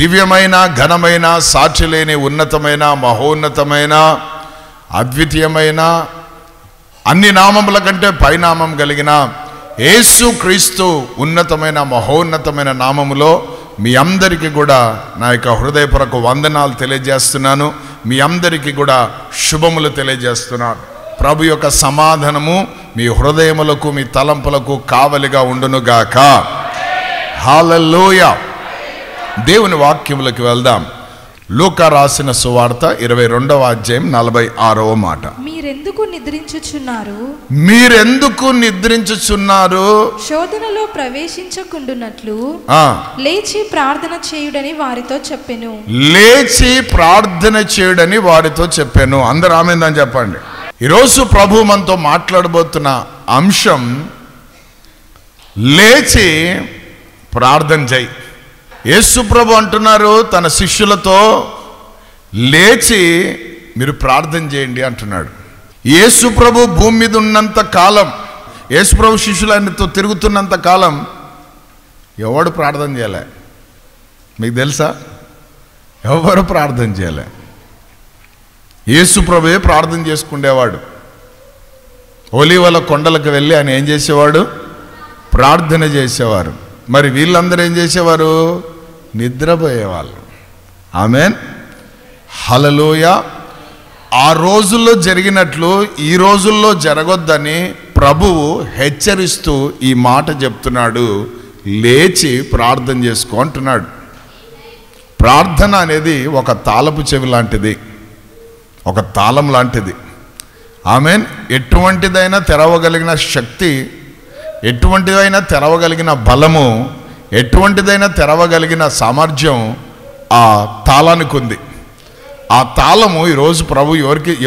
దివ్యమైన, ఘనమైన, సాటి లేని, ఉన్నతమైన, మహోన్నతమైన, అద్వితీయమైన, అన్ని నామముల కంటే పైనామం కలిగిన యేసు క్రీస్తు ఉన్నతమైన, మహోన్నతమైన నామములో మీ అందరికీ కూడా నా యొక్క హృదయపూర్వక వందనాలు తెలియజేస్తున్నాను. మీ అందరికీ కూడా శుభములు తెలియజేస్తున్నాను. ప్రభు యొక్క సమాధానము మీ హృదయములకు, మీ తలంపులకు కావలిగా ఉండునుగాక. హల్లెలూయా. దేవుని వాక్యములకు వెళ్దాం. లూకా రాసిన సువార్త 22వ అధ్యాయం 46వ మాట. మీరెందుకు నిద్రించుచున్నారు? శోధనలో ప్రవేశించకుండునట్లు లేచి ప్రార్థన చేయుడని వారితో చెప్పెను. అందరూ ఆమేన్ చెప్పండి. ఈరోజు ప్రభు మనతో మాట్లాడబోతున్న అంశం లేచి ప్రార్థన చేయి. యేసు ప్రభు అంటున్నారు తన శిష్యులతో, లేచి మీరు ప్రార్థన చేయండి అంటున్నాడు. యేసు ప్రభు భూమి మీద ఉన్నంత కాలం, యేసు ప్రభు శిష్యులు ఆయనతో తిరుగుతున్నంత కాలం ఎవడు ప్రార్థన చేయలే. మీకు తెలుసా? ఎవరు ప్రార్థన చేయలే. యేసు ప్రభువే ప్రార్థన చేసుకునేవాడు. ఒలీవల కొండలకు వెళ్ళి ఆయన ఏం చేసేవాడు? ప్రార్థన చేసేవారు. మరి వీళ్ళందరూ ఏం చేసేవారు? నిద్రపోయేవాళ్ళు. ఆమేన్, హల్లెలూయా. ఆ రోజుల్లో జరిగినట్లు ఈ రోజుల్లో జరగొద్దని ప్రభువు హెచ్చరిస్తూ ఈ మాట చెప్తున్నాడు. లేచి ప్రార్థన చేసుకో అంటున్నాడు. ప్రార్థన అనేది ఒక తాళపు చెవి లాంటిది, ఒక తాళం లాంటిది. ఆమేన్. ఎటువంటిదైనా తెరవగలిగిన శక్తి, ఎటువంటిదైనా తెరవగలిగిన బలము, ఎటువంటిదైనా తెరవగలిగిన సామర్థ్యం ఆ తాళానికి ఉంది. ఆ తాళము ఈరోజు ప్రభు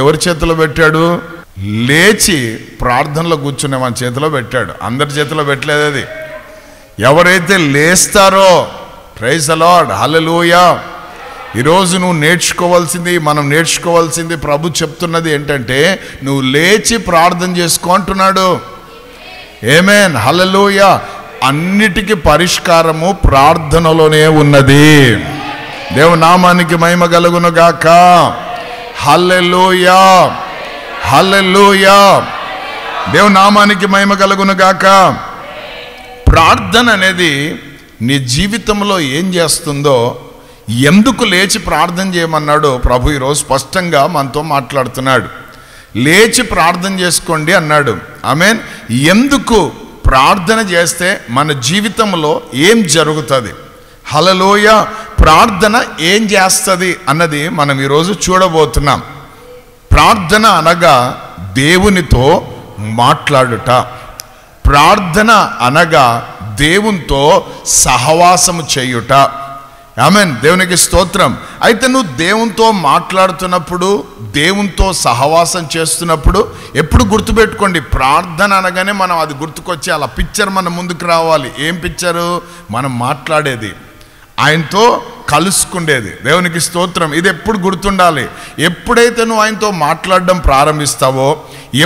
ఎవరి చేతిలో పెట్టాడు? లేచి ప్రార్థనలో కూర్చునే మన చేతిలో పెట్టాడు. అందరి చేతిలో పెట్టలేదు అది. ఎవరైతే లేస్తారో, ప్రైజ్ ది లార్డ్, హల్లెలూయా. ఈరోజు నువ్వు నేర్చుకోవాల్సింది, మనం నేర్చుకోవాల్సింది, ప్రభు చెప్తున్నది ఏంటంటే నువ్వు లేచి ప్రార్థన చేసుకో అంటున్నాడు. ఆమేన్, హల్లెలూయా. అన్నిటికీ పరిష్కారము ప్రార్థనలోనే ఉన్నది. దేవుని నామానికి మహిమ కలుగును గాక. హల్లెలూయా, హల్లెలూయా. దేవుని నామానికి మహిమ కలుగును గాక. ప్రార్థన అనేది నీ జీవితంలో ఏం చేస్తుందో, ఎందుకు లేచి ప్రార్థన చేయమన్నాడో ప్రభు ఈరోజు స్పష్టంగా మనతో మాట్లాడుతున్నాడు. లేచి ప్రార్థన చేసుకోండి అన్నాడు. ఆమేన్. ఎందుకు ప్రార్థన చేస్తే మన జీవితంలో ఏం జరుగుతుంది? హల్లెలూయా. ప్రార్థన ఏం చేస్తుంది అన్నది మనం ఈరోజు చూడబోతున్నాం. ప్రార్థన అనగా దేవునితో మాట్లాడుట. ప్రార్థన అనగా దేవునితో సహవాసము చేయుట. ఆమేన్, దేవునికి స్తోత్రం. అయితే నువ్వు దేవునితో మాట్లాడుతున్నప్పుడు, దేవునితో సహవాసం చేస్తున్నప్పుడు ఎప్పుడు గుర్తుపెట్టుకోండి, ప్రార్థన అనగానే మనం అది గుర్తుకొచ్చి అలా పిక్చర్ మన ముందుకు రావాలి. ఏం పిక్చరు? మనం మాట్లాడేది, ఆయనతో కలుసుకుండేది. దేవునికి స్తోత్రం. ఇది ఎప్పుడు గుర్తుండాలి. ఎప్పుడైతే నువ్వు ఆయనతో మాట్లాడడం ప్రారంభిస్తావో,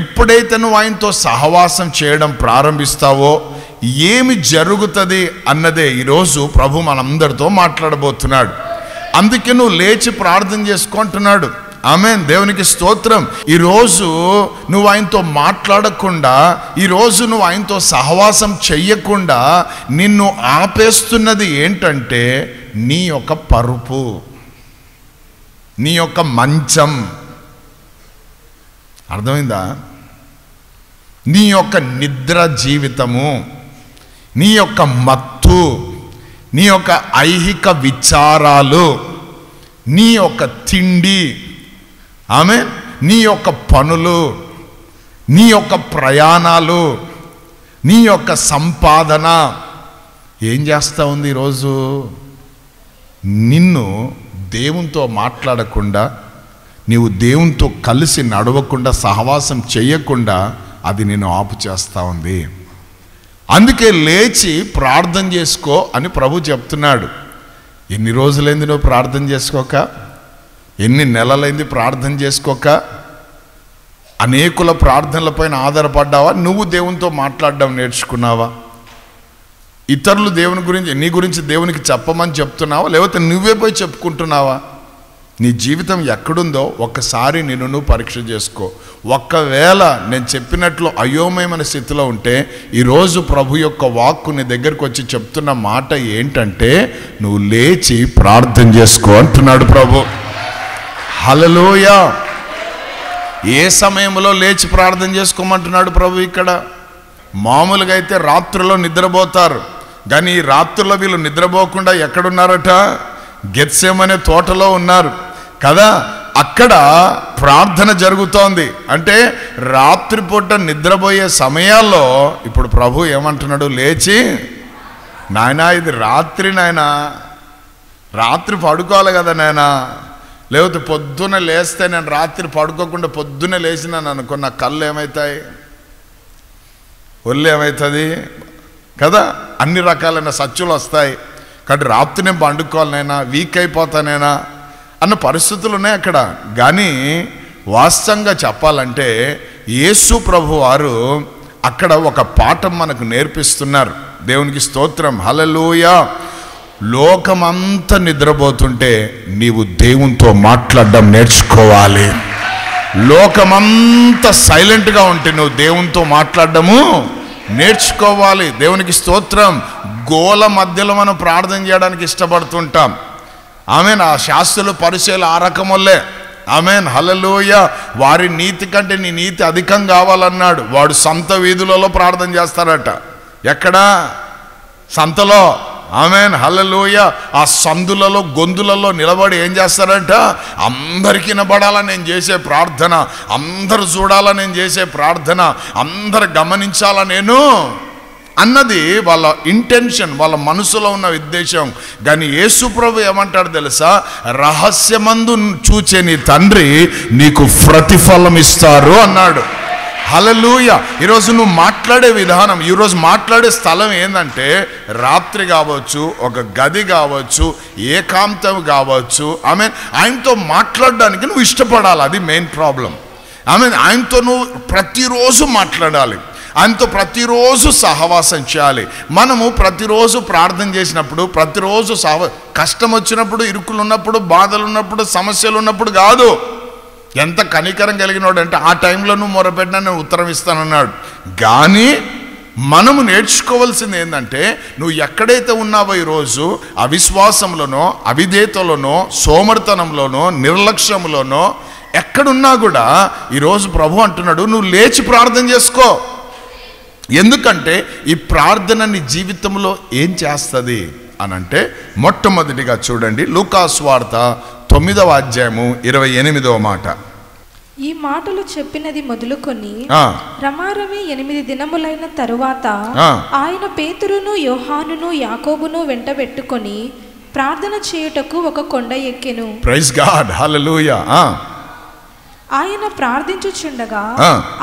ఎప్పుడైతే నువ్వు ఆయనతో సహవాసం చేయడం ప్రారంభిస్తావో ఏమి జరుగుతుంది అన్నదే ఈరోజు ప్రభు మనందరితో మాట్లాడబోతున్నాడు. అందుకే నువ్వు లేచి ప్రార్థన చేసుకుంటున్నాడు. ఆమేన్, దేవునికి స్తోత్రం. ఈరోజు నువ్వు ఆయనతో మాట్లాడకుండా, ఈరోజు నువ్వు ఆయనతో సహవాసం చెయ్యకుండా నిన్ను ఆపేస్తున్నది ఏంటంటే నీ యొక్క పరుపు, నీ యొక్క మంచం. అర్థమైందా? నీ యొక్క నిద్ర జీవితము, నీ యొక్క మత్తు, నీ యొక్క ఐహిక విచారాలు, నీ యొక్క తిండి, ఆమేన్, నీ యొక్క పనులు, నీ యొక్క ప్రయాణాలు, నీ యొక్క సంపాదన ఏం చేస్తూ ఉంది? ఈరోజు నిన్ను దేవునితో మాట్లాడకుండా, నీవు దేవునితో కలిసి నడవకుండా, సహవాసం చేయకుండా అది నిన్ను ఆపు చేస్తూ ఉంది. అందుకే లేచి ప్రార్థన చేసుకో అని ప్రభు చెప్తున్నాడు. ఎన్ని రోజులైంది నువ్వు ప్రార్థన చేసుకోక? ఎన్ని నెలలైంది ప్రార్థన చేసుకోక? అనేకుల ప్రార్థనలపైన ఆధారపడ్డావా? నువ్వు దేవునితో మాట్లాడడం నేర్చుకున్నావా? ఇతరులు దేవుని గురించి, నీ గురించి దేవునికి చెప్పమని చెప్తున్నావా, లేకపోతే నువ్వే పోయి చెప్పుకుంటున్నావా? నీ జీవితం ఎక్కడుందో ఒక్కసారి నిన్ను నువ్వు పరీక్ష చేసుకో. ఒక్కవేళ నేను చెప్పినట్లు అయోమయమైన స్థితిలో ఉంటే ఈరోజు ప్రభు యొక్క వాక్కు నీ దగ్గరకు వచ్చి చెప్తున్న మాట ఏంటంటే, నువ్వు లేచి ప్రార్థన చేసుకో అంటున్నాడు ప్రభు. హల్లెలూయా. ఏ సమయంలో లేచి ప్రార్థన చేసుకోమంటున్నాడు ప్రభు ఇక్కడ? మామూలుగా అయితే రాత్రిలో నిద్రపోతారు, కానీ ఈ రాత్రిలో వీళ్ళు నిద్రపోకుండా ఎక్కడున్నారట? గెత్సేమనే తోటలో ఉన్నారు కదా. అక్కడ ప్రార్థన జరుగుతోంది. అంటే రాత్రిపూట నిద్రపోయే సమయాల్లో ఇప్పుడు ప్రభు ఏమంటున్నాడు? లేచి నాయనా, ఇది రాత్రి నాయనా, రాత్రి పడుకోవాలి కదా నాయనా. లేకపోతే పొద్దున్న లేస్తే, నేను రాత్రి పడుకోకుండా పొద్దున్నే లేచినాను అనుకో, నా కళ్ళు ఏమవుతాయి, ఒళ్ళు ఏమవుతుంది కదా, అన్ని రకాలైన సచ్చులు వస్తాయి. కాబట్టి రాత్రి నేను పండుకోవాలనైనా, వీక్ అయిపోతానైనా అన్న పరిస్థితులు ఉన్నాయి అక్కడ. కానీ వాస్తవంగా చెప్పాలంటే యేసు ప్రభు వారు అక్కడ ఒక పాఠం మనకు నేర్పిస్తున్నారు. దేవునికి స్తోత్రం, హల్లెలూయా. లోకమంతా నిద్రపోతుంటే నీవు దేవునితో మాట్లాడడం నేర్చుకోవాలి. లోకమంతా సైలెంట్గా ఉంటే నువ్వు దేవునితో మాట్లాడడము నేర్చుకోవాలి. దేవునికి స్తోత్రం. గోల మధ్యలో మనం ప్రార్థన చేయడానికి ఇష్టపడుతుంటాం. ఆమెన్. ఆ శాస్త్రులు పరిచయాలు ఆ రకములే. ఆమెన్, హల్లెలూయా. వారి నీతి కంటే నీ నీతి అధికం కావాలన్నాడు. వాడు సంత వీధులలో ప్రార్థన చేస్తారట. ఎక్కడా? సంతలో. ఆమెన్, హల్లెలూయా. ఆ సందులలో గొంతులలో నిలబడి ఏం చేస్తారంట? అందరికి వినబడాలని నేను చేసే ప్రార్థన, అందరు చూడాలని నేను చేసే ప్రార్థన, అందరు గమనించాలా నేను అన్నది వాళ్ళ ఇంటెన్షన్, వాళ్ళ మనసులో ఉన్న ఉద్దేశం. కానీ యేసు ప్రభు ఏమంటాడు తెలుసా? రహస్యమందు చూచే నీ తండ్రి నీకు ప్రతిఫలం ఇస్తారు అన్నాడు. హల్లెలూయా. ఈరోజు నువ్వు మాట్లాడే విధానం, ఈరోజు మాట్లాడే స్థలం ఏంటంటే రాత్రి కావచ్చు, ఒక గది కావచ్చు, ఏకాంతం కావచ్చు. ఆయనతో మాట్లాడడానికి నువ్వు ఇష్టపడాలి. అది మెయిన్ ప్రాబ్లం. ఆయనతో నువ్వు ప్రతిరోజు మాట్లాడాలి, ఆయనతో ప్రతిరోజు సహవాసం చేయాలి. మనము ప్రతిరోజు ప్రార్థన చేసినప్పుడు, ప్రతిరోజు కష్టం వచ్చినప్పుడు, ఇరుకులు ఉన్నప్పుడు, బాధలు ఉన్నప్పుడు, సమస్యలు ఉన్నప్పుడు కాదు. ఎంత కనికరం కలిగినాడు అంటే ఆ టైంలో నువ్వు మొరపెట్టినా నేను ఉత్తరం ఇస్తానన్నాడు. కానీ మనము నేర్చుకోవాల్సింది ఏంటంటే, నువ్వు ఎక్కడైతే ఉన్నావో ఈరోజు అవిశ్వాసంలోనో, అవిధేయతలోనో, సోమరితనంలోనో, నిర్లక్ష్యంలోనో ఎక్కడున్నా కూడా ఈరోజు ప్రభు అంటున్నాడు, నువ్వు లేచి ప్రార్థన చేసుకో. ఎందుకంటే ఈ ప్రార్థన నీ జీవితంలో ఏం చేస్తుంది అని అంటే, మొట్టమొదటిగా చూడండి లూకా సువార్త 9వ అధ్యాయము 28వ మాట. ఈ మాటలు చెప్పినది మొదలుకొని రమారమి 8 దినములైన తరువాత ఆయన పేతురును, యోహానును, యాకోబును వెంటబెట్టుకొని ప్రార్థన చేయుటకు ఒక కొండ ఎక్కెను. ప్రైజ్ గాడ్, హల్లెలూయా. ఆయన ప్రార్థించుచుండగా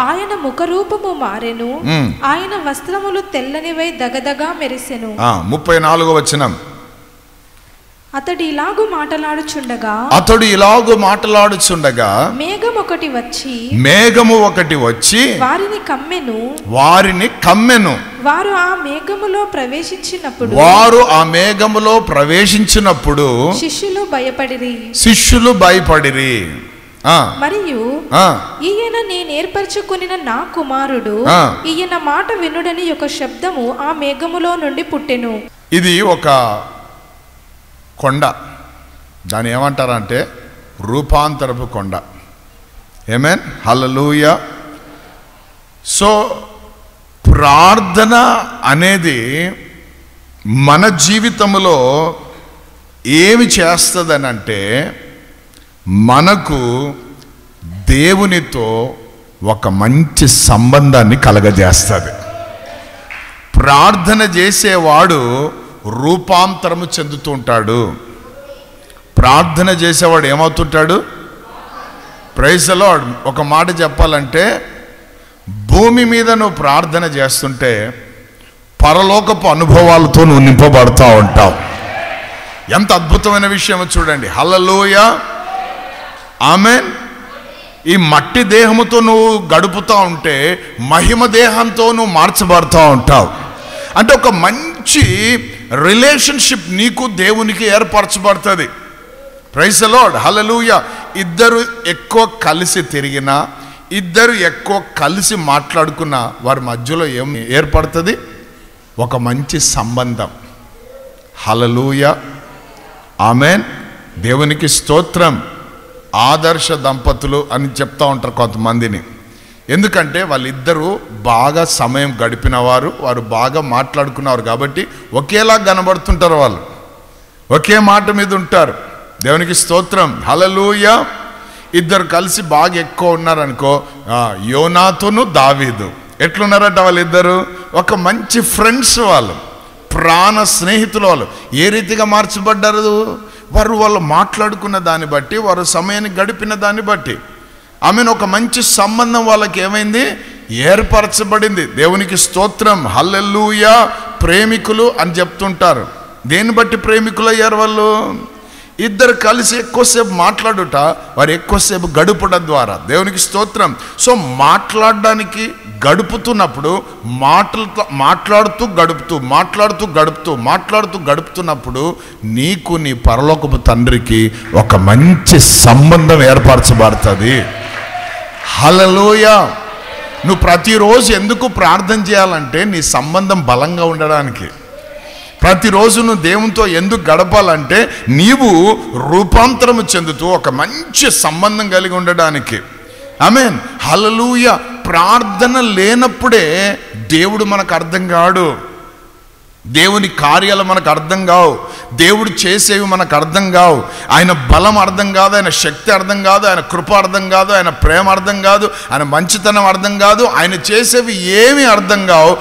ఆయన ముఖరూపము మారెను, ఆయన వస్త్రములు తెల్లనివై దగదగా మెరిసెను. 34వ వచనం. అతడు ఇలాగు మాటలాడుచుండగా మేఘము ఒకటి వచ్చి వారిని కమ్మెను. వారు ఆ మేఘములో ప్రవేశించినప్పుడు శిష్యులు భయపడిరి. మరియు ఈయన నేను ఏర్పరచుకొనిన నా కుమారుడు, ఈయన మాట వినుడని ఒక శబ్దము ఆ మేఘములో నుండి పుట్టెను. ఇది ఒక కొండ, దాన్ని ఏమంటారంటే రూపాంతరపు కొండ. ఆమేన్, హల్లెలూయా. సో ప్రార్థన అనేది మన జీవితంలో ఏమి చేస్తుందనంటే, మనకు దేవునితో ఒక మంచి సంబంధాన్ని కలగజేస్తుంది. ప్రార్థన చేసేవాడు రూపాంతరము చెందుతూ ఉంటాడు. ప్రార్థన చేసేవాడు ఏమవుతుంటాడు? Praise the lord. ఒక మాట చెప్పాలంటే, భూమి మీద నువ్వు ప్రార్థన చేస్తుంటే పరలోకపు అనుభవాలతో నువ్వు నింపబడతా ఉంటావు. ఎంత అద్భుతమైన విషయం చూడండి. హల్లెలూయా, ఆమేన్. ఈ మట్టి దేహముతో నువ్వు గడుపుతూ ఉంటే మహిమ దేహంతో నువ్వు మార్చబడుతూ ఉంటావు. అంటే ఒక మంచి రిలేషన్షిప్ నీకు దేవునికి ఏర్పరచబడుతుంది. ప్రైజ్ ది లార్డ్, హల్లెలూయా. ఇద్దరు ఎక్కువ కలిసి తిరిగినా, ఇద్దరు ఎక్కువ కలిసి మాట్లాడుకున్నా వారి మధ్యలో ఏం ఏర్పడుతుంది? ఒక మంచి సంబంధం. హల్లెలూయా, ఆమేన్. దేవునికి స్తోత్రం. ఆదర్శ దంపతులు అని చెప్తా ఉంటారు కొంతమందిని. ఎందుకంటే వాళ్ళిద్దరూ బాగా సమయం గడిపిన వారు బాగా మాట్లాడుకున్నారు కాబట్టి ఒకేలా కనబడుతుంటారు. వాళ్ళు ఒకే మాట మీద ఉంటారు. దేవునికి స్తోత్రం, హల్లెలూయా. ఇద్దరు కలిసి బాగా ఎక్కువ ఉన్నారనుకో, యోనాతును దావీదు ఎట్లున్నారంట వాళ్ళిద్దరు? ఒక మంచి ఫ్రెండ్స్, వాళ్ళు ప్రాణ స్నేహితులు. వాళ్ళు ఏ రీతిగా మార్చబడ్డారు? వాళ్ళు మాట్లాడుకున్న దాన్ని బట్టి, వారు సమయాన్ని గడిపిన దాన్ని బట్టి ఒక మంచి సంబంధం వాళ్ళకి ఏమైంది? ఏర్పరచబడింది. దేవునికి స్తోత్రం, హల్లెలూయా. ప్రేమికులు అని చెప్తుంటారు. దేన్ని బట్టి ప్రేమికులు అయ్యారు వాళ్ళు? ఇద్దరు కలిసి ఎక్కువసేపు మాట్లాడుట, వారు ఎక్కువసేపు గడుపడం ద్వారా. దేవునికి స్తోత్రం. సో మాట్లాడడానికి గడుపుతున్నప్పుడు, మాట్లాడుతూ గడుపుతున్నప్పుడు నీకు నీ పరలోకపు తండ్రికి ఒక మంచి సంబంధం ఏర్పరచబడుతుంది. హల్లెలూయా. నువ్వు ప్రతిరోజు ఎందుకు ప్రార్థన చేయాలంటే నీ సంబంధం బలంగా ఉండడానికి. ప్రతిరోజు నువ్వు దేవునితో ఎందుకు గడపాలంటే నీవు రూపాంతరము చెందుతూ ఒక మంచి సంబంధం కలిగి ఉండడానికి. ఆమేన్, హల్లెలూయా. ప్రార్థన లేనప్పుడే దేవుడు మనకు అర్థం కాడు, దేవుని కార్యాలు మనకు అర్థం కావు, దేవుడు చేసేవి మనకు అర్థం కావు. ఆయన బలం అర్థం కాదు, ఆయన శక్తి అర్థం కాదు, ఆయన కృప అర్థం కాదు, ఆయన ప్రేమ అర్థం కాదు, ఆయన మంచితనం అర్థం కాదు, ఆయన చేసేవి ఏమీ అర్థం కావు.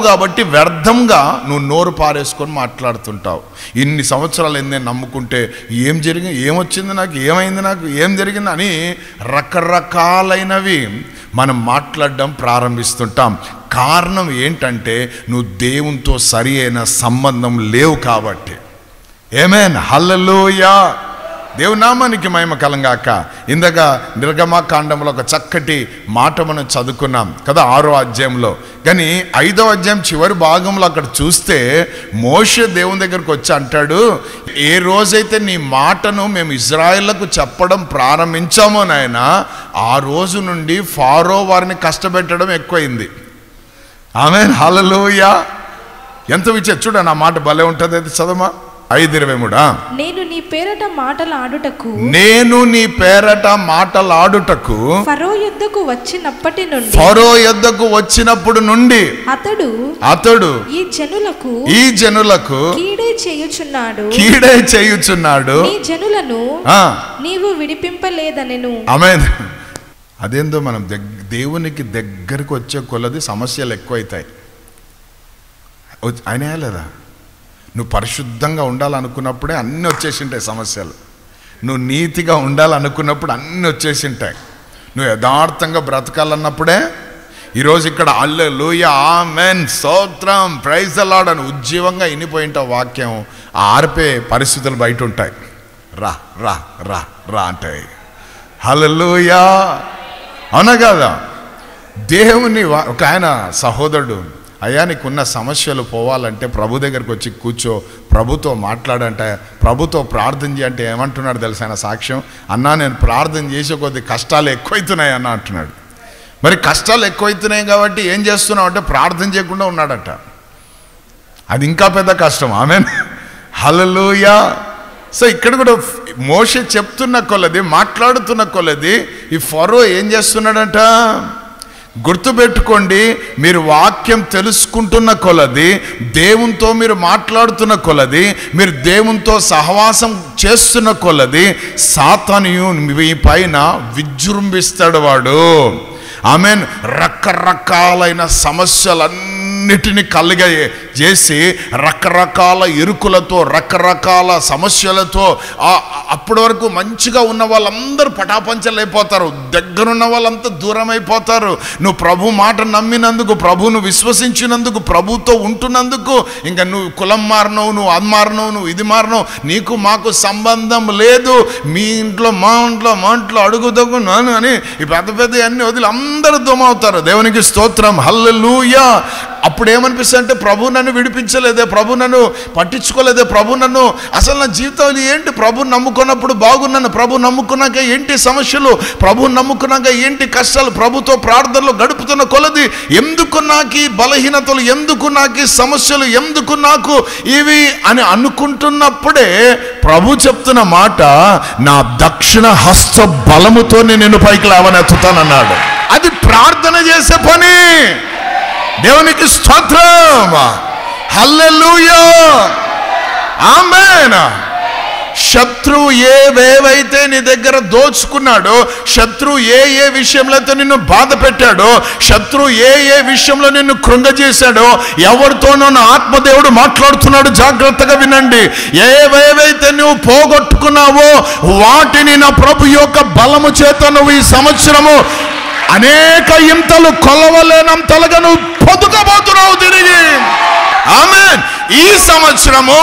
కాబట్టి వ్యర్థంగా నువ్వు నోరు పారేసుకొని మాట్లాడుతుంటావు. ఇన్ని సంవత్సరాలు నేను నమ్ముకుంటే ఏం జరిగింది, ఏమొచ్చింది నాకు, ఏమైంది, నాకు ఏం జరిగింది అని రకరకాలైనవి మనం మాట్లాడడం ప్రారంభిస్తుంటాం. కారణం ఏంటంటే నువ్వు దేవునితో సరి అయిన సంబంధం లేవు కాబట్టి. ఆమేన్, హల్లెలూయా. దేవుని నామానికి మహిమ కలంగాక. ఇందాక నిర్గమకాండంలో ఒక చక్కటి మాట మనం చదువుకున్నాం కదా, 6వ అధ్యాయంలో. కానీ 5వ అధ్యాయం చివరి భాగంలో అక్కడ చూస్తే మోషే దేవుని దగ్గరకు వచ్చి అంటాడు, ఏ రోజైతే నీ మాటను మేము ఇజ్రాయేళ్లకు చెప్పడం ప్రారంభించామో నాయనా, ఆ రోజు నుండి ఫారో వారిని కష్టపెట్టడం ఎక్కువైంది. ఆమేన్, హల్లెలూయా. ఎంత విచ్చే చూడండి, ఆ మాట భలే ఉంటుంది. అది చదవమా, 5:23. నేను నీ పేరట మాటలాడుటకు ఫరో యొద్దకు వచ్చినప్పుడు నుండి అతడు ఈ జనులకు కీడే చేయుచున్నాడు, ఈ జనులను నీవు విడిపింపలేదనెను. ఆమేన్. అదేందో మనం దేవునికి దగ్గరికి వచ్చే కొలది సమస్యలు ఎక్కువైతాయి. అయినా లేదా? నువ్వు పరిశుద్ధంగా ఉండాలనుకున్నప్పుడే అన్నీ వచ్చేసింటాయి సమస్యలు. నువ్వు నీతిగా ఉండాలనుకున్నప్పుడు అన్నీ వచ్చేసింటాయి. నువ్వు యథార్థంగా బ్రతకాలన్నప్పుడే. ఈరోజు ఇక్కడ హల్లెలూయా, ఆమేన్, స్తోత్రం, ప్రైజ్ ది లార్డ్ అని ఉజ్జీవంగా ఇనిపోయింటావు వాక్యం. ఆర్పే పరిస్థితులు బయట ఉంటాయి. రా రా రా రా అంటాయి. హల్లెలూయా, అవునా కదా? దేవుని ఒక ఆయన సహోదరుడు, అయ్యా నీకున్న సమస్యలు పోవాలంటే ప్రభు దగ్గరికి వచ్చి కూర్చో, ప్రభుతో మాట్లాడంటే, ప్రభుతో ప్రార్థన చేయంటే ఏమంటున్నాడు తెలుసా ఆయన సాక్ష్యం? అన్నా నేను ప్రార్థన చేసే కొద్ది కష్టాలు ఎక్కువైతున్నాయి అన్న అంటున్నాడు. మరి కష్టాలు ఎక్కువైతున్నాయి కాబట్టి ఏం చేస్తున్నావు అంటే ప్రార్థన చేయకుండా ఉన్నాడట. అది ఇంకా పెద్ద కష్టం. ఆమేన్, హల్లెలూయా. సో ఇక్కడ కూడా మోషే చెప్తున్న కొలది, మాట్లాడుతున్న కొలది ఈ ఫరో ఏం చేస్తున్నాడంట? గుర్తుపెట్టుకోండి, మీరు వాక్యం తెలుసుకుంటున్న కొలది, దేవునితో మీరు మాట్లాడుతున్న కొలది, మీరు దేవునితో సహవాసం చేస్తున్న కొలది సాతాను మీ పైన విజృంభిస్తాడు వాడు. ఆమేన్. రకరకాలైన సమస్యలన్నిటినీ చేసి రకరకాల ఇరుకులతో, రకరకాల సమస్యలతో అప్పటి వరకు మంచిగా ఉన్న వాళ్ళందరూ పటాపంచలైపోతారు, దగ్గరున్న వాళ్ళంతా దూరం అయిపోతారు. నువ్వు ప్రభు మాట నమ్మినందుకు, ప్రభువును విశ్వసించినందుకు, ప్రభుతో ఉంటున్నందుకు ఇంకా నువ్వు కులం మారినవు, నువ్వు అది మారినవు, నువ్వు ఇది మారినవు, నీకు మాకు సంబంధం లేదు, మీ ఇంట్లో మా ఇంట్లో అడుగుదగు అని ఈ పెద్ద పెద్ద అన్ని వదిలి అందరూ దూమవుతారు. దేవునికి స్తోత్రం, హల్లెలూయా. అప్పుడు ఏమనిపిస్తుంది అంటే ప్రభు నన్ను విడిపించలేదే, ప్రభు నన్ను పట్టించుకోలేదే, ప్రభు నన్ను అసలు నా జీవితంలో ఏంటి, ప్రభు నమ్ముకున్నప్పుడు బాగున్నాను, ప్రభు నమ్ముకున్నాక ఏంటి సమస్యలు, ప్రభు నమ్ముకున్నాక ఏంటి కష్టాలు, ప్రభుతో ప్రార్థనలు గడుపుతున్న కొలది ఎందుకు నాకు ఈ బలహీనతలు, ఎందుకు నాకు ఈ సమస్యలు, ఎందుకు నాకు ఇవి అని అనుకుంటున్నప్పుడే ప్రభు చెప్తున్న మాట, నా దక్షిణ హస్త బలముతో నేను పైకి లేవనెత్తుతానన్నాడు. అది ప్రార్థన చేసే పని. దేవునికి స్తోత్రం, హల్లెలూయా, ఆమేన్. శత్రువు ఏవేవైతే నీ దగ్గర దోచుకున్నాడో, శత్రువు ఏ విషయంలో అయితే నిన్ను బాధ పెట్టాడో, శత్రువు ఏ విషయంలో నిన్ను కృంగజేశాడో, ఎవరితోనో నా ఆత్మదేవుడు మాట్లాడుతున్నాడు, జాగ్రత్తగా వినండి. ఏవేవైతే నువ్వు పోగొట్టుకున్నావో వాటిని నా ప్రభు యొక్క బలము చేత నువ్వు ఈ సంవత్సరము అనేక ఇంతలు కొలవలేనంతలుగా నువ్వు పొందుకోబోతున్నావు తిరిగి. ఆమేన్. ఈ సంవత్సరము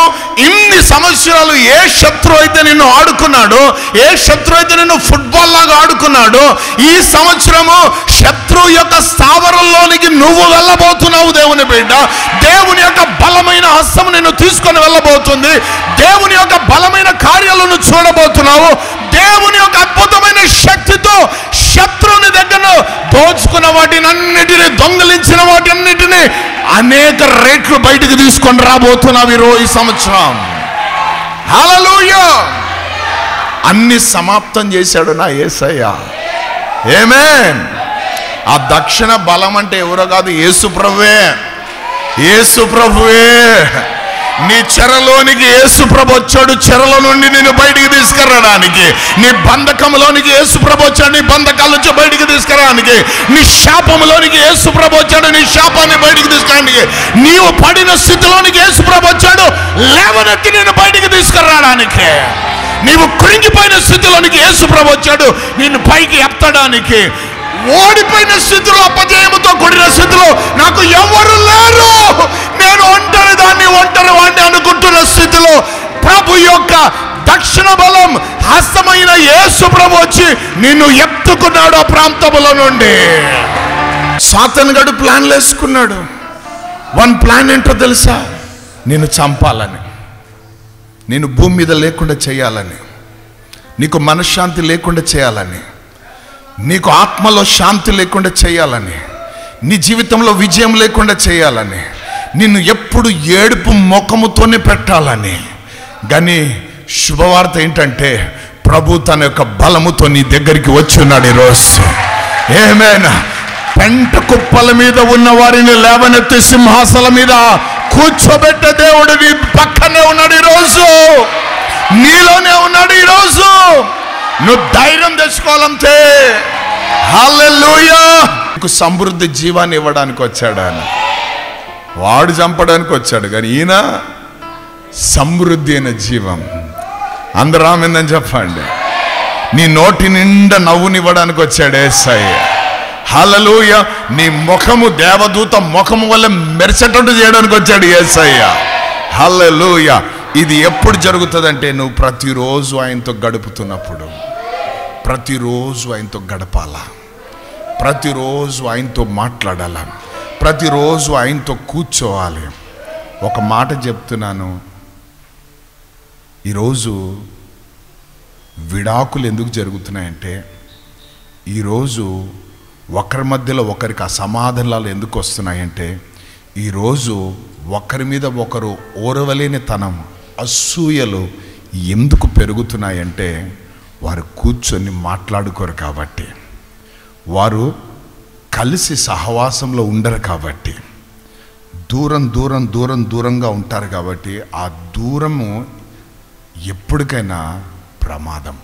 ఇన్ని సంవత్సరాలు ఏ శత్రు అయితే నిన్ను ఆడుకున్నాడో, ఏ శత్రు అయితే నిన్ను ఫుట్బాల్ లాగా ఆడుకున్నాడో, ఈ సంవత్సరము శత్రువు యొక్క స్థావరంలోనికి నువ్వు వెళ్ళబోతున్నావు. దేవుని బిడ్డ, దేవుని యొక్క బలమైన హస్తం నిన్ను తీసుకొని వెళ్ళబోతుంది. దేవుని యొక్క బలమైన కార్యాలను చూడబోతున్నావు. దేవుని యొక్క అద్భుతమైన శక్తితో శత్రువుని దగ్గర దోచుకున్న వాటిని అన్నిటినీ, దొంగలించిన వాటి అన్నిటినీ అనేక రేట్లు బయటకు తీసుకొని రాబోతున్నావు ఈ సంవత్సరం. హల్లెలూయా. అన్ని సమాప్తం చేశాడు నా యేసయ్య. ఆమేన్. ఆ దక్షిణ బలం అంటే ఎవరో కాదు, యేసు ప్రభువే. యేసు ప్రభువే. నీ చెరలోనికి యేసు ప్రభు వచ్చాడు, చెరలో నుండి నిన్ను బయటికి తీసుకురావడానికి. నీ బంధకంలోనికి యేసు ప్రభు వచ్చాడు, నీ బంధకాల నుంచి బయటికి తీసుకురావడానికి. నీ శాపంలోనికి యేసు ప్రభు వచ్చాడు, నీ శాపాన్ని బయటికి తీసుకురావడానికి. నీవు పడిన స్థితిలోనికి యేసు ప్రభు వచ్చాడు, లేవనెత్తి నిన్ను బయటికి తీసుకురావడానికి. నీవు కృంగిపోయిన స్థితిలోనికి యేసు ప్రభు వచ్చాడు, నిన్ను పైకి ఎత్తడానికి. ఓడిపోయిన స్థితిలో, అపజయముతో కూడిన స్థితిలో నాకు ఎవరు లేరు, నేను ఒంటరి దాన్ని, ఒంటరి వాడిని అనుకుంటున్న స్థితిలో ప్రభు యొక్క దక్షిణ బలం హస్తమైన యేసు ప్రభు వచ్చి నిన్ను ఎత్తుకున్నాడు ఆ ప్రాంతముల నుండి. సాతాను గడు ప్లాన్లు వేసుకున్నాడు. వన్ ప్లాన్ ఏంటో తెలుసా? నిన్ను చంపాలని, నేను భూమి మీద లేకుండా చేయాలని, నీకు మనశ్శాంతి లేకుండా చేయాలని, నీకు ఆత్మలో శాంతి లేకుండా చేయాలని, నీ జీవితంలో విజయం లేకుండా చేయాలని, నిన్ను ఎప్పుడు ఏడుపు ముఖముతోనే పెట్టాలని. కానీ శుభవార్త ఏంటంటే ప్రభు తన యొక్క బలముతో నీ దగ్గరికి వచ్చి ఉన్నాడు ఈరోజు. ఆమేన్. పెంట కుప్పల మీద ఉన్న వారిని లేవనెత్తి సింహాసనం మీద కూర్చోబెట్టే దేవుడు నీ పక్కనే ఉన్నాడు ఈరోజు, నీలోనే ఉన్నాడు ఈరోజు. నువ్వు ధైర్యం తెచ్చుకోవాలంతే. హల్లెలూయా. నీకు సమృద్ధి జీవాన్ని ఇవ్వడానికి వచ్చాడు ఆయన. వాడు చంపడానికి వచ్చాడు, కానీ ఈయన సమృద్ధి అయిన జీవం. అందరూ ఆమేన్ చెప్పండి. నీ నోటి నిండా నవ్వునివ్వడానికి వచ్చాడు యేసయ్య. హల్లెలూయా. నీ ముఖము దేవదూత ముఖము వల్ల మెరిసేటట్టు చేయడానికి వచ్చాడు యేసయ్య. హల్లెలూయా. ఇది ఎప్పుడు జరుగుతుందంటే నువ్వు ప్రతిరోజు ఆయనతో గడుపుతున్నప్పుడు. ప్రతిరోజు ఆయనతో గడపాలా, ప్రతిరోజు ఆయనతో మాట్లాడాలా, ప్రతిరోజు ఆయనతో కూర్చోవాలి. ఒక మాట చెప్తున్నాను, ఈరోజు విడాకులు ఎందుకు జరుగుతున్నాయంటే, ఈరోజు ఒకరి మధ్యలో ఒకరికి అసమాధానాలు ఎందుకు వస్తున్నాయంటే, ఈరోజు ఒకరి మీద ఒకరు ఓరవలేని తనం, అసూయలు ఎందుకు పెరుగుతున్నాయంటే, వారు కూర్చొని మాట్లాడుకోరు కాబట్టి, వారు కలిసి సహవాసంలో ఉండరు కాబట్టి, దూరంగా ఉంటారు కాబట్టి, ఆ దూరము ఎప్పటికైనా ప్రమాదం.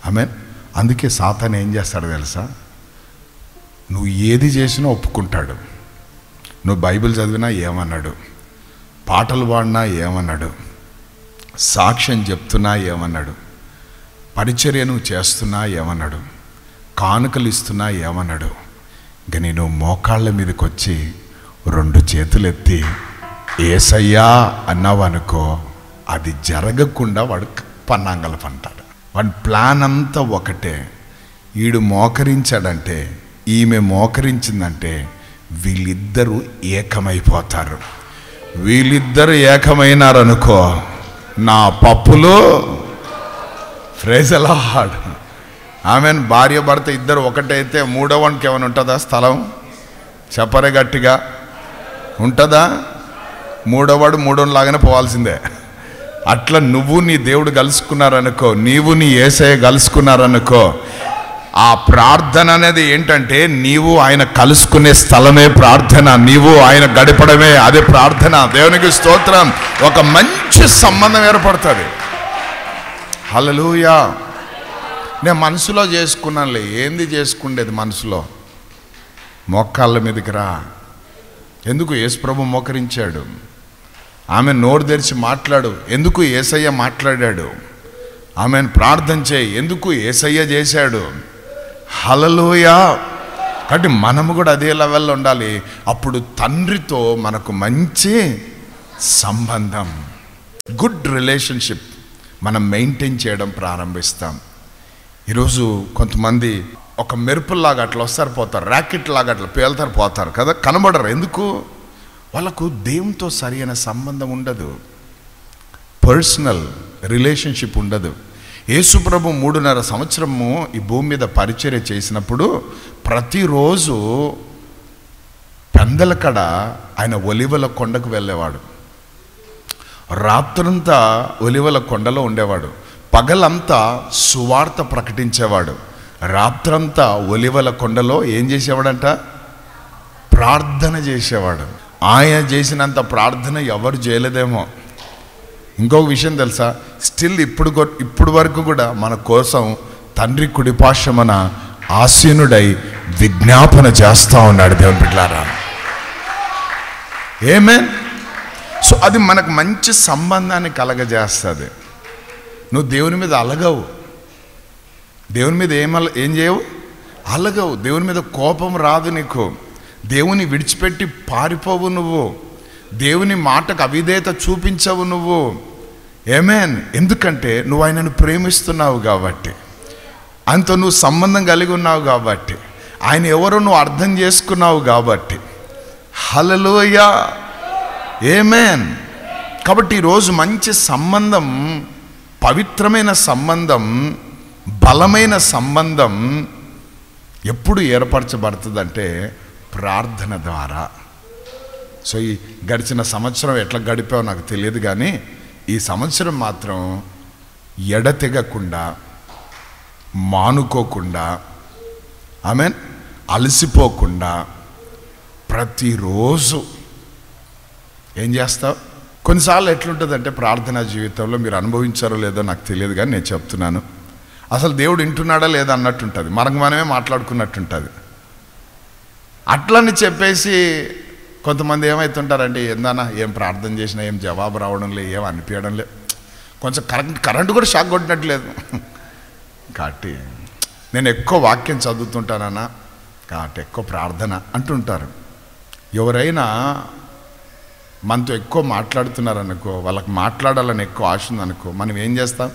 ఆమేన్. అందుకే సాతాను ఏం చేస్తాడో తెలుసా? నువ్వు ఏది చేసినా ఒప్పుకుంటాడు. నువ్వు బైబిల్ చదివినా ఏమన్నాడు, పాటలు పాడినా ఏమన్నాడు, సాక్ష్యం చెప్తున్నా ఏమన్నాడు, పరిచర్య నువ్వు చేస్తున్నా ఏమన్నాడు, కానుకలు ఇస్తున్నా ఏమన్నాడు. కానీ నువ్వు మోకాళ్ళ మీదకి వచ్చి 2 చేతులు ఎత్తి యేసయ్యా అన్నావనుకో, అది జరగకుండా వాడు పన్నాంగలు పంటాడు. వాడి ప్లాన్ అంతా ఒకటే. ఈడు మోకరించాడంటే, ఈమె మోకరించిందంటే వీళ్ళిద్దరూ ఏకమైపోతారు. వీళ్ళిద్దరు ఏకమైనారనుకో, నా పప్పులో ప్రైజ్ ది లార్డ్. ఆమెన్. భార్య భర్త ఇద్దరు ఒకటైతే మూడోవానికి ఏమైనా ఉంటుందా స్థలం? చెప్పరే గట్టిగా, ఉంటుందా? మూడోవాడు మూడోలాగానే పోవాల్సిందే. అట్లా నువ్వు నీ దేవుడు కలుసుకున్నారనుకో, నీవు నీ యేసయ్య కలుసుకున్నారనుకో, ఆ ప్రార్థన అనేది ఏంటంటే నీవు ఆయన కలుసుకునే స్థలమే ప్రార్థన, నీవు ఆయన గడపడమే అదే ప్రార్థన. దేవునికి స్తోత్రం. ఒక మంచి సంబంధం ఏర్పడుతుంది. హల్లెలూయా. నేను మనసులో చేసుకున్నానులే. ఏంది చేసుకుండేది మనసులో? మోకాళ్ళ మీదకి రా. ఎందుకు? యేసు ప్రభు మోకరించాడు. ఆమె నోరు తెరిచి మాట్లాడు. ఎందుకు? యేసయ్య మాట్లాడాడు. ఆమెను ప్రార్థన చేయి. ఎందుకు? యేసయ్య చేశాడు. హల్లెలూయా. కాబట్టి మనము కూడా అదే లెవెల్లో ఉండాలి. అప్పుడు తండ్రితో మనకు మంచి సంబంధం, గుడ్ రిలేషన్షిప్ మనం మెయింటైన్ చేయడం ప్రారంభిస్తాం. ఈరోజు కొంతమంది ఒక మెరుపుల్లాగా అట్లా వస్తారు పోతారు, ర్యాకెట్ లాగా అట్లా పేలుతారు పోతారు కదా, కనబడరు. ఎందుకు? వాళ్ళకు దేవునితో సరైన సంబంధం ఉండదు, పర్సనల్ రిలేషన్షిప్ ఉండదు. యేసు ప్రభు 3.5 సంవత్సరము ఈ భూమి మీద పరిచర్య చేసినప్పుడు ప్రతిరోజు పెందలకడ ఆయన ఒలివల కొండకు వెళ్ళేవాడు. రాత్రంతా ఒలివల కొండలో ఉండేవాడు. పగలంతా సువార్త ప్రకటించేవాడు. రాత్రంతా ఒలివల కొండలో ఏం చేసేవాడంట? ప్రార్థన చేసేవాడు. ఆయన చేసినంత ప్రార్థన ఎవరు చేయలేదేమో. ఇంకొక విషయం తెలుసా? స్టిల్ ఇప్పుడు వరకు కూడా మన కోసం తండ్రి కుడిపార్శ్వమున ఆసీనుడై విజ్ఞాపన చేస్తూ ఉన్నాడు. దేవుని బిడ్డలారా, ఆమేన్. సో అది మనకు మంచి సంబంధాన్ని కలగజేస్తుంది. నువ్వు దేవుని మీద అలగవు, దేవుని మీద ఏం చేయవు, అలగవు. దేవుని మీద కోపం రాదు నీకు. దేవుని విడిచిపెట్టి పారిపోవు నువ్వు. దేవుని మాటకు అవిధేయత చూపించవు నువ్వు. ఆమేన్. ఎందుకంటే నువ్వు ఆయనను ప్రేమిస్తున్నావు కాబట్టి, ఆయనతో నువ్వు సంబంధం కలిగి ఉన్నావు కాబట్టి, ఆయన ఎవరో నువ్వు అర్థం చేసుకున్నావు కాబట్టి. హల్లెలూయా. ఆమేన్. కాబట్టి ఈరోజు మంచి సంబంధం, పవిత్రమైన సంబంధం, బలమైన సంబంధం ఎప్పుడు ఏర్పరచబడుతుందంటే ప్రార్థన ద్వారా. సో ఈ గడిచిన సంవత్సరం ఎట్లా గడిపావో నాకు తెలియదు, కానీ ఈ సంవత్సరం మాత్రం ఎడతెగకుండా, మానుకోకుండా, ఆమేన్, అలసిపోకుండా ప్రతిరోజు ఏం చేస్తావు? కొన్నిసార్లు ఎట్లుంటుందంటే ప్రార్థనా జీవితంలో మీరు అనుభవించారో లేదో నాకు తెలియదు, కానీ నేను చెప్తున్నాను, అసలు దేవుడు వింటున్నాడా లేదా అన్నట్టుంటుంది. మనమే మాట్లాడుకున్నట్టుంటుంది. అట్లని చెప్పేసి కొంతమంది ఏమవుతుంటారంటే, ఏందన్నా ఏం ప్రార్థన చేసినా ఏం జవాబు రావడం లేదు, ఏం అనిపించడం లేదు, కొంచెం కరెంటు కూడా షాక్ కొట్టినట్లేదు. కాబట్టి నేను ఎక్కువ వాక్యం చదువుతుంటానన్నా, కాబట్టి ఎక్కువ ప్రార్థన అంటుంటారు. ఎవరైనా మనతో ఎక్కువ మాట్లాడుతున్నారనుకో, వాళ్ళకి మాట్లాడాలని ఎక్కువ ఆశ ఉందనుకో, మనం ఏం చేస్తాం?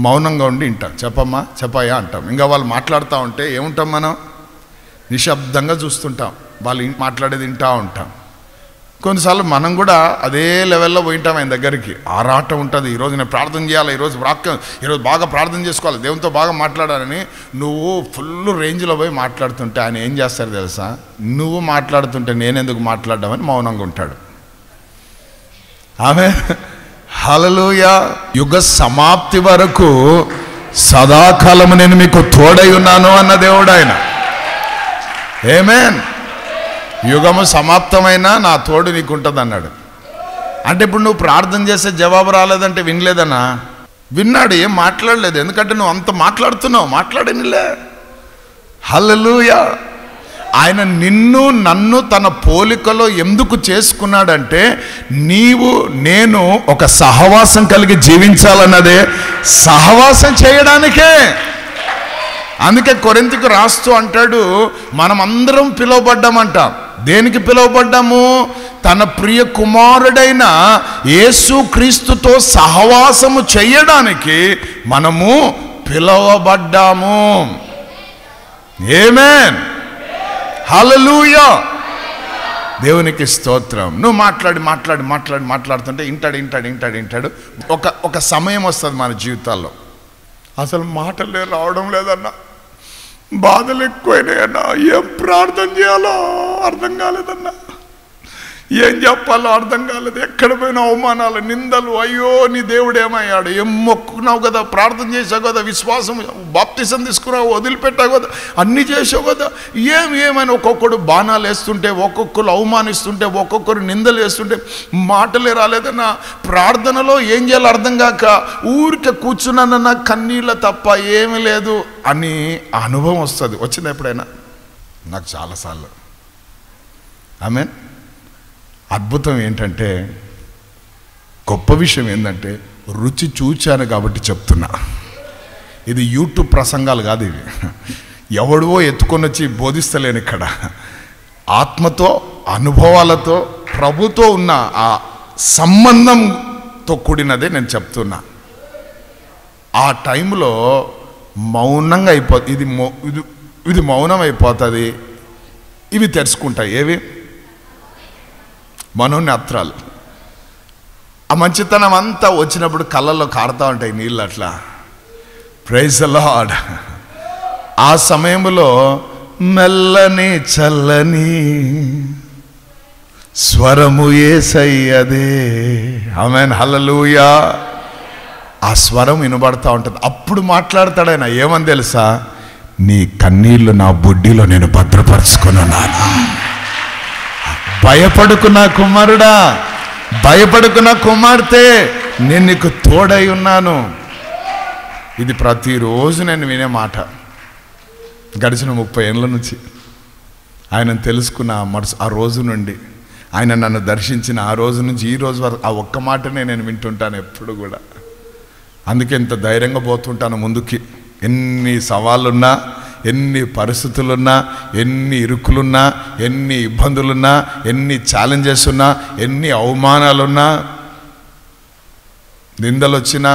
మౌనంగా ఉండి వింటాం. చెప్పమ్మా, చెప్పాయా అంటాం. ఇంకా వాళ్ళు మాట్లాడుతూ ఉంటే ఏముంటాం? మనం నిశ్శబ్దంగా చూస్తుంటాం, వాళ్ళు మాట్లాడేది వింటూ ఉంటాం. కొన్నిసార్లు మనం కూడా అదే లెవెల్లో పోయింటాం ఆయన దగ్గరికి. ఆరాటం ఉంటుంది, ఈరోజు నేను ప్రార్థన చేయాలి, ఈరోజు బాగా ప్రార్థన చేసుకోవాలి, దేవునితో బాగా మాట్లాడాలని నువ్వు ఫుల్ రేంజ్లో పోయి మాట్లాడుతుంటే ఆయన ఏం చేస్తారు తెలుసా? నువ్వు మాట్లాడుతుంటే నేనెందుకు మాట్లాడదామని మౌనంగా ఉంటాడు. ఆమె హల్లెలూయా. యుగ సమాప్తి వరకు సదాకాలము నేను మీకు తోడై ఉన్నాను అన్న దేవుడు ఆయన. ఆమేన్. యుగము సమాప్తమైనా నా తోడు నీకు ఉంటుంది అన్నాడు. అంటే ఇప్పుడు నువ్వు ప్రార్థన చేస్తే జవాబు రాలేదంటే వినలేదన్నా? విన్నాడు, ఏం మాట్లాడలేదు. ఎందుకంటే నువ్వు అంత మాట్లాడుతున్నావు, మాట్లాడనిలే. హల్లెలూయా. ఆయన నిన్ను నన్ను తన పోలికలో ఎందుకు చేసుకున్నాడంటే నీవు నేను ఒక సహవాసం కలిగి జీవించాలన్నదే, సహవాసం చేయడానికే. అందుకే కొరింథీయులకు రాస్తూ అంటాడు, మనం అందరం పిలువబడ్డామంట. దేనికి పిలువబడ్డాము? తన ప్రియ కుమారుడైన యేసుక్రీస్తుతో సహవాసము చేయడానికి మనము పిలువబడ్డాము. ఆమేన్. హల్లెలూయా. దేవునికి స్తోత్రం. నువ్వు మాట్లాడుతుంటే ఇంటాడు. ఒక సమయం వస్తుంది మన జీవితాల్లో, అసలు మాటలే రావడం లేదన్నా, బాధలు ఎక్కువైనాయన్నా, ఏం ప్రార్థన చేయాలో అర్థం కాలేదన్నా, ఏం చెప్పాలో అర్థం కాలేదు, ఎక్కడ పోయినా అవమానాలు, నిందలు. అయ్యో నీ దేవుడు ఏమయ్యాడు, ఏం మొక్కున్నావు కదా, ప్రార్థన చేసావు కదా, విశ్వాసం బాప్తిసం తీసుకున్నావు, వదిలిపెట్టావు కదా, అన్నీ చేసావు కదా, ఏమైనా ఒక్కొక్కడు బాణాలు వేస్తుంటే, ఒక్కొక్కరు అవమానిస్తుంటే, ఒక్కొక్కరు నిందలు వేస్తుంటే మాటలే రాలేదన్నా, ప్రార్థనలో ఏం చేయాలో అర్థం కాక ఊరికే కూర్చున్నానన్నా, కన్నీళ్ళ తప్ప ఏమీ లేదు అని అనుభవం వస్తుంది. వచ్చింది ఎప్పుడైనా? నాకు చాలాసార్లు. ఆమేన్. అద్భుతం ఏంటంటే, గొప్ప విషయం ఏంటంటే, రుచి చూచాను కాబట్టి చెప్తున్నా. ఇది యూట్యూబ్ ప్రసంగాలు కాదు, ఇవి ఎవడో ఎత్తుకొని వచ్చి బోధిస్తలేను. ఇక్కడ ఆత్మతో, అనుభవాలతో, ప్రభుతో ఉన్న ఆ సంబంధంతో కూడినదే నేను చెప్తున్నా. ఆ టైంలో మౌనంగా అయిపోతుంది, ఇది మౌనం అయిపోతుంది, ఇవి తెరుచుకుంటాయి. ఏవి? మనోనేత్రాలు. ఆ మంచితనం అంతా వచ్చినప్పుడు కళ్ళల్లో కారుతూ ఉంటాయి నీళ్ళు. అట్లా ప్రైజ్ ది లార్డ్. ఆ సమయంలో మెల్లని చల్లని స్వరము యేసయ్యదే. ఆమేన్, హల్లెలూయా. ఆ స్వరం వినబడతా ఉంటుంది. అప్పుడు మాట్లాడతాడు ఆయన. ఏమని తెలుసా? నీ కన్నీళ్లు నా బుడ్డిలో నేను భద్రపరుచుకున్నాను. భయపడుకున్న కుమారుడా, భయపడుకున్న కుమార్తె, నేను నీకు తోడై ఉన్నాను. ఇది ప్రతిరోజు నేను వినే మాట. గడిచిన 30 ఏళ్ళ నుంచి ఆయనను తెలుసుకున్న ఆ రోజు నుండి, ఆయన నన్ను దర్శించిన ఆ రోజు నుంచి ఈ రోజు వరకు ఆ ఒక్క మాటనే నేను వింటుంటాను ఎప్పుడు కూడా. అందుకే ఇంత ధైర్యంగా పోతుంటాను ముందుకి. ఎన్ని సవాళ్ళున్నా, ఎన్ని పరిస్థితులున్నా, ఎన్ని ఇరుకులున్నా, ఎన్ని ఇబ్బందులున్నా, ఎన్ని ఛాలెంజెస్ ఉన్నా, ఎన్ని అవమానాలున్నా, నిందలు వచ్చినా,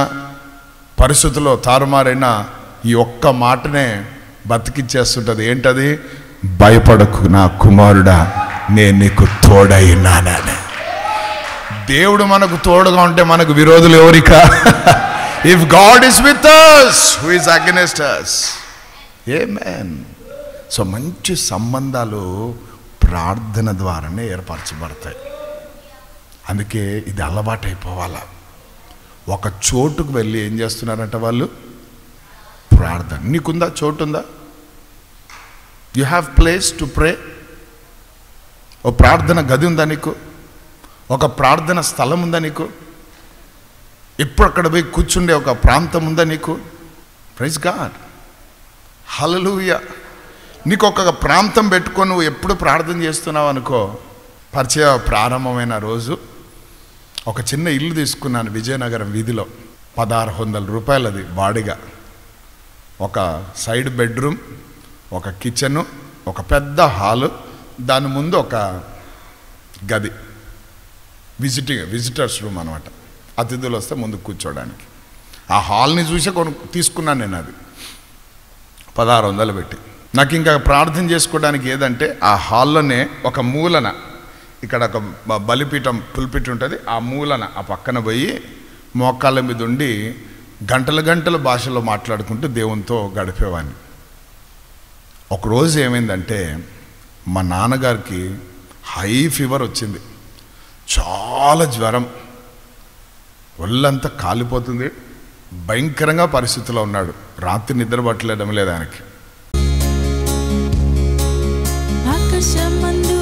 పరిస్థితుల్లో తారుమారైనా, ఈ ఒక్క మాటనే బతికిచ్చేస్తుంటుంది. ఏంటది? భయపడకు నా కుమారుడా, నేను నీకు తోడై ఉన్నానని. దేవుడు మనకు తోడుగా ఉంటే మనకు విరోధులు ఎవరిక? If God is with us, who is against us? Amen. So మంచి సంబంధాలు ప్రార్థన ద్వారానే ఏర్పరచబడతాయి. అందుకే ఇది అలవాటైపోవాలా. ఒక చోటుకు వెళ్ళి ఏం చేస్తున్నారంట వాళ్ళు? ప్రార్థన. నీకుందా? చోటు ఉందా? You have place to pray. ఓ ప్రార్థన గది ఉందా నీకు? ఒక ప్రార్థన స్థలం ఉందా నీకు? ఎప్పుడు అక్కడ పోయి కూర్చుండే ఒక ప్రాంతం ఉందా నీకు? ప్రైజ్ గాడ్, హల్లెలూయా. నీకు ఒక ప్రాంతం పెట్టుకొని నువ్వు ఎప్పుడు ప్రార్థన చేస్తున్నావు అనుకో. పరిచయ ప్రారంభమైన రోజు ఒక చిన్న ఇల్లు తీసుకున్నాను విజయనగరం వీధిలో. 1600 రూపాయలు అది బాడిగా. ఒక సైడ్ బెడ్రూమ్, ఒక కిచెను, ఒక పెద్ద హాలు, దాని ముందు ఒక గది, విజిటర్స్ రూమ్ అనమాట. అతిథులు వస్తే ముందు కూర్చోడానికి. ఆ హాల్ని చూసే తీసుకున్నాను నేను. అది 1600 పెట్టి. నాకు ఇంకా ప్రార్థన చేసుకోవడానికి ఏదంటే ఆ హాల్లోనే ఒక మూలన, ఇక్కడ ఒక బలిపీఠం పుల్పిట్ ఉంటుంది, ఆ మూలన ఆ పక్కన పోయి మోకాళ్ళ మీద ఉండి గంటల భాషలో మాట్లాడుకుంటూ దేవునితో గడిపేవాడిని. ఒకరోజు ఏమైందంటే మా నాన్నగారికి హై ఫీవర్ వచ్చింది. చాలా జ్వరం, ఒళ్ళంతా కాలిపోతుంది, భయంకరంగా పరిస్థితిలో ఉన్నాడు. రాత్రి నిద్ర పట్టలేడం లేదు ఆయనకి. ఆకాశమందు